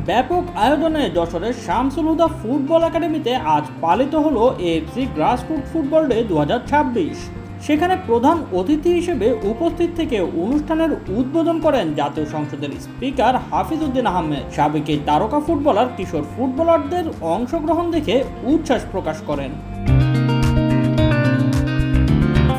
ব্যাপক আয়োজনে যশোরের শামসুল হুদা ফুটবল একাডেমিতে আজ পালিত হলো এএফসি গ্রাসরুট ফুটবল ডে 2026। সেখানে প্রধান অতিথি হিসেবে উপস্থিত থেকে অনুষ্ঠানের উদ্বোধন করেন জাতীয় সংসদের স্পিকার হাফিজ উদ্দিন আহমেদ। সাবেক এই তারকা ফুটবলার কিশোর ফুটবলারদের অংশগ্রহণ দেখে উচ্ছ্বাস প্রকাশ করেন।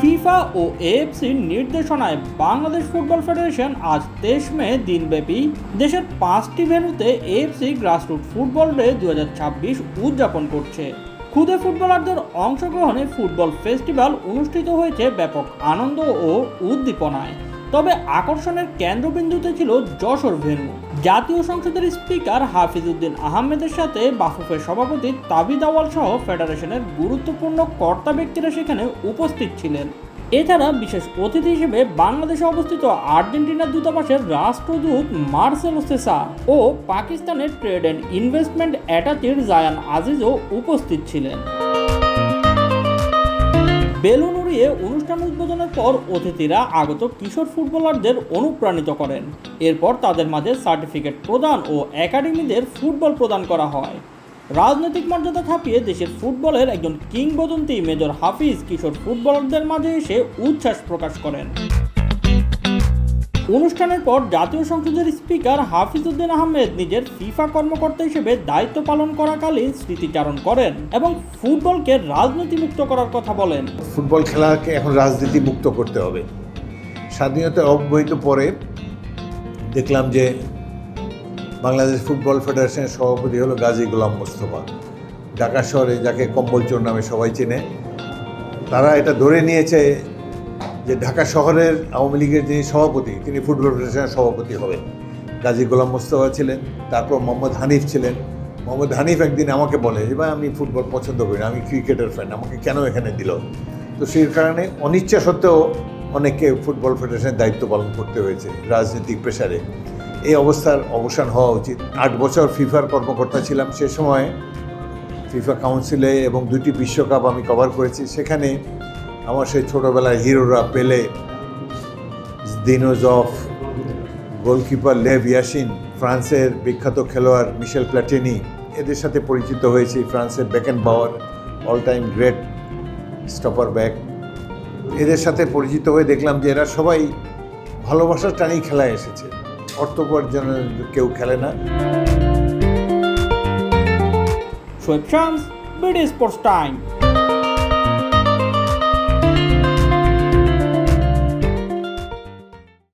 ফিফা ও এএফসির নির্দেশনায় বাংলাদেশ ফুটবল ফেডারেশন আজ 23 মে দিনব্যাপী দেশের 5টি ভেন্যুতে এএফসি গ্রাসরুট ফুটবল ডে 2026 উদযাপন করছে। খুদে ফুটবলারদের অংশগ্রহণে ফুটবল ফেস্টিভ্যাল অনুষ্ঠিত হয়েছে ব্যাপক আনন্দ ও উদ্দীপনায়। তবে আকর্ষণের কেন্দ্রবিন্দুতে ছিল যশোর ভেন্যু। জাতীয় সংসদের স্পিকার হাফিজ উদ্দিন আহমেদের সাথে বাফুফের সভাপতি তাবিদ আওয়াল সহ ফেডারেশনের গুরুত্বপূর্ণ কর্তা ব্যক্তিরা সেখানে উপস্থিত ছিলেন। এছাড়া বিশেষ অতিথি হিসেবে বাংলাদেশে অবস্থিত আর্জেন্টিনার দূতাবাসের রাষ্ট্রদূত মার্সেলো সেসা ও পাকিস্তানের ট্রেড অ্যান্ড ইনভেস্টমেন্ট অ্যাটাচির জায়ান আজিজও উপস্থিত ছিলেন। বেলুন উড়িয়ে অনুষ্ঠান উদ্বোধনের পর অতিথিরা আগত কিশোর ফুটবলারদের অনুপ্রাণিত করেন। এরপর তাদের মাঝে সার্টিফিকেট প্রদান ও একাডেমিদের ফুটবল প্রদান করা হয়। রাজনৈতিক মর্যাদা ছাপিয়ে দেশের ফুটবলের একজন কিংবদন্তি মেজর হাফিজ কিশোর ফুটবলারদের মাঝে এসে উচ্ছ্বাস প্রকাশ করেন। অনুষ্ঠানের পর জাতীয় সংসদের স্পিকার হাফিজ উদ্দিন আহমেদ নিজের ফিফা কর্মকর্তা হিসেবে দায়িত্ব পালন করাকালীন স্মৃতিচারণ করেন এবং ফুটবলকে রাজনীতি মুক্ত করার কথা বলেন। ফুটবল খেলাকে এখন রাজনীতি মুক্ত করতে হবে। স্বাধীনতা অব্যবহিত পরে দেখলাম যে বাংলাদেশ ফুটবল ফেডারেশনের সভাপতি হলো গাজী গোলাম মোস্তফা। ঢাকা শহরে যাকে কম্বল চোর নামে সবাই চেনে, তারা এটা ধরে নিয়েছে যে ঢাকা শহরের আওয়ামী লীগের যিনি সভাপতি তিনি ফুটবল ফেডারেশনের সভাপতি হবেন। গাজী গোলাম মোস্তফা ছিলেন, তারপর মোহাম্মদ হানিফ ছিলেন। মোহাম্মদ হানিফ একদিন আমাকে বলে যে ভাই আমি ফুটবল পছন্দ করি না, আমি ক্রিকেটের ফ্যান, আমাকে কেন এখানে দিল। তো সেই কারণে অনিচ্ছা সত্ত্বেও অনেককে ফুটবল ফেডারেশনের দায়িত্ব পালন করতে হয়েছে রাজনৈতিক প্রেসারে। এই অবস্থার অবসান হওয়া উচিত। 8 বছর ফিফার কর্মকর্তা ছিলাম। সে সময় ফিফা কাউন্সিলে এবং 2টি বিশ্বকাপ আমি কভার করেছি। সেখানে আমার সেই ছোটোবেলার হিরোরা পেলে, দিনোজফ, গোলকিপার লেভ ইয়াসিন, ফ্রান্সের বিখ্যাত খেলোয়াড় মিশেল প্ল্যাটিনি, এদের সাথে পরিচিত হয়েছি। ফ্রান্সের Beckenbauer, all time great stopper back, এদের সাথে পরিচিত হয়ে দেখলাম যে এরা সবাই ভালোবাসার টানেই খেলায় এসেছে, অর্থ উপার্জনের কেউ খেলে না। Shoaib Shams, BD sports time.